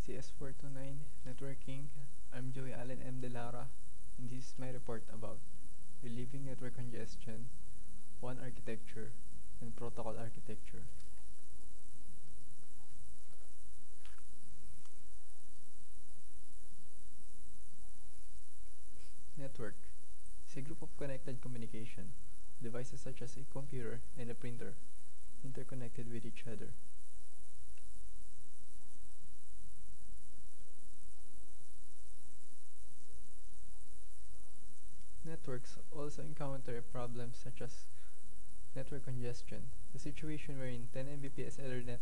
CS429 Networking. I'm Joey Allen M. De Lara, and this is my report about relieving network congestion, WAN architecture, and protocol architecture. Network is a group of connected communication devices such as a computer and a printer interconnected with each other. Networks also encounter problems such as network congestion, the situation wherein 10 Mbps Ethernet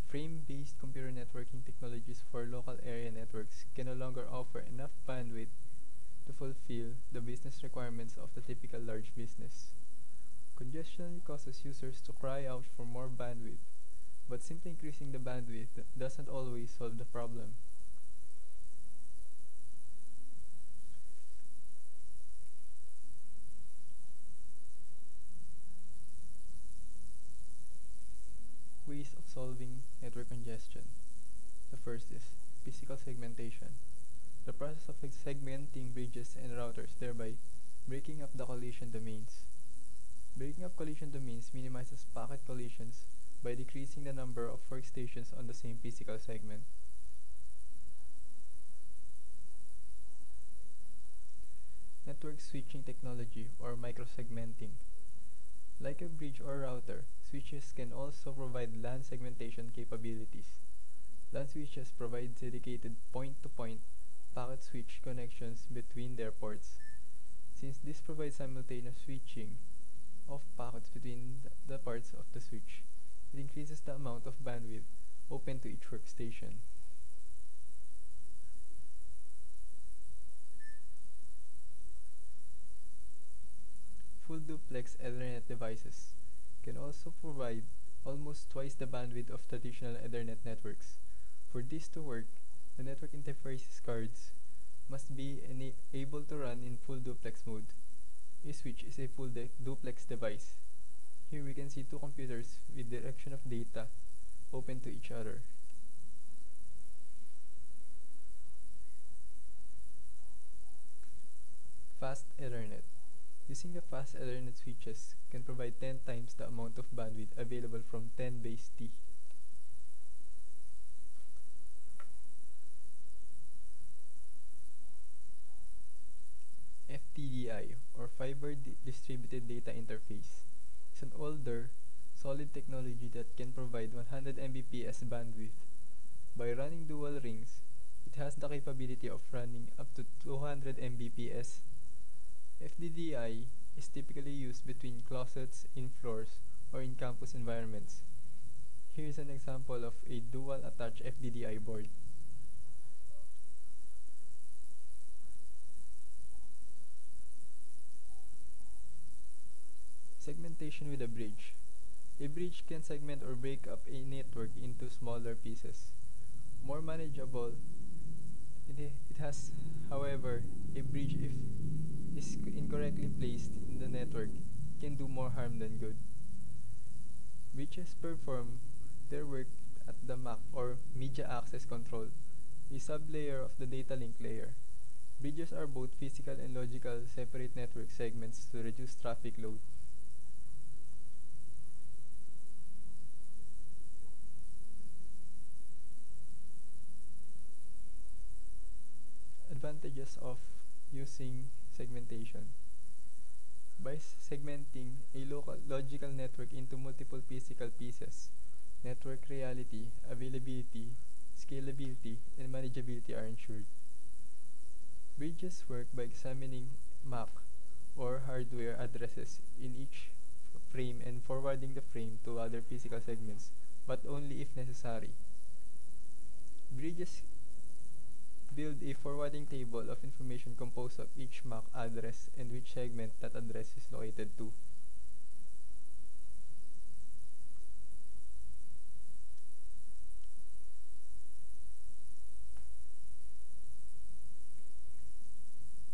frame-based computer networking technologies for local area networks can no longer offer enough bandwidth to fulfill the business requirements of the typical large business. Congestion causes users to cry out for more bandwidth, but simply increasing the bandwidth doesn't always solve the problem. Ways of solving network congestion. The first is physical segmentation. The process of segmenting bridges and routers, thereby breaking up the collision domains. Breaking up collision domains minimizes packet collisions by decreasing the number of workstations on the same physical segment. Network switching technology or microsegmenting. Like a bridge or router, switches can also provide LAN segmentation capabilities. LAN switches provide dedicated point-to-point packet switch connections between their ports. Since this provides simultaneous switching of packets between the parts of the switch, it increases the amount of bandwidth open to each workstation. Full duplex Ethernet devices can also provide almost twice the bandwidth of traditional Ethernet networks. For this to work, the network interfaces cards must be able to run in full duplex mode. A switch is a full duplex device. Here we can see two computers with direction of data open to each other. Fast Ethernet. Using the fast Ethernet switches can provide 10 times the amount of bandwidth available from 10 base T. FDDI or Fiber Distributed Data Interface is an older, solid technology that can provide 100 Mbps bandwidth. By running dual rings, it has the capability of running up to 200 Mbps. FDDI is typically used between closets, in floors, or in campus environments. Here is an example of a dual attached FDDI board. Segmentation with a bridge. A bridge can segment or break up a network into smaller pieces. More manageable, it has, however, a bridge if is incorrectly placed in the network can do more harm than good. Bridges perform their work at the MAC or Media Access Control, a sublayer of the data link layer. Bridges are both physical and logical separate network segments to reduce traffic load. Advantages of using segmentation. By segmenting a logical network into multiple physical pieces, network reality, availability, scalability, and manageability are ensured. Bridges work by examining MAC or hardware addresses in each frame and forwarding the frame to other physical segments, but only if necessary. Bridges build a forwarding table of information composed of each MAC address and which segment that address is located to.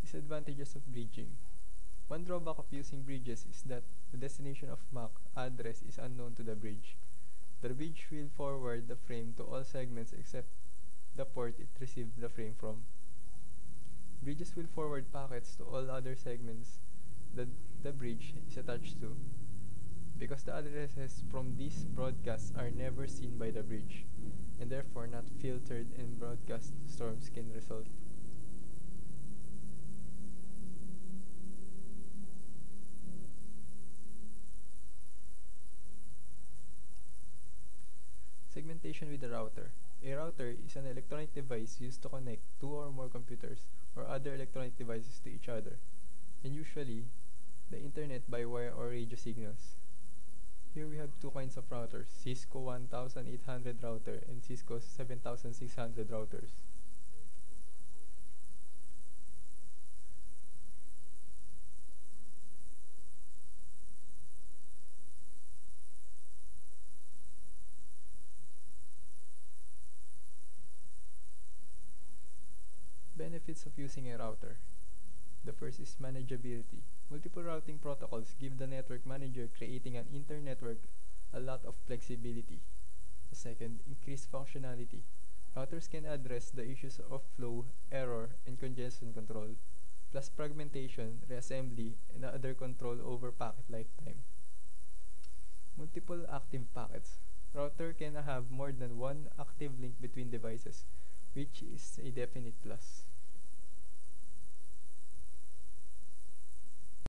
Disadvantages of bridging. One drawback of using bridges is that the destination of MAC address is unknown to the bridge. The bridge will forward the frame to all segments except the port it received the frame from. Bridges will forward packets to all other segments that the bridge is attached to, because the addresses from these broadcasts are never seen by the bridge, and therefore not filtered and broadcast storms can result. Segmentation with a router. A router is an electronic device used to connect two or more computers or other electronic devices to each other, and usually the internet by wire or radio signals. Here we have two kinds of routers, Cisco 1800 router and Cisco 7600 routers. Benefits of using a router. The first is manageability. Multiple routing protocols give the network manager creating an internetwork a lot of flexibility. The second, increased functionality. Routers can address the issues of flow, error, and congestion control, plus fragmentation, reassembly, and other control over packet lifetime. Multiple active packets. Router can have more than one active link between devices, which is a definite plus.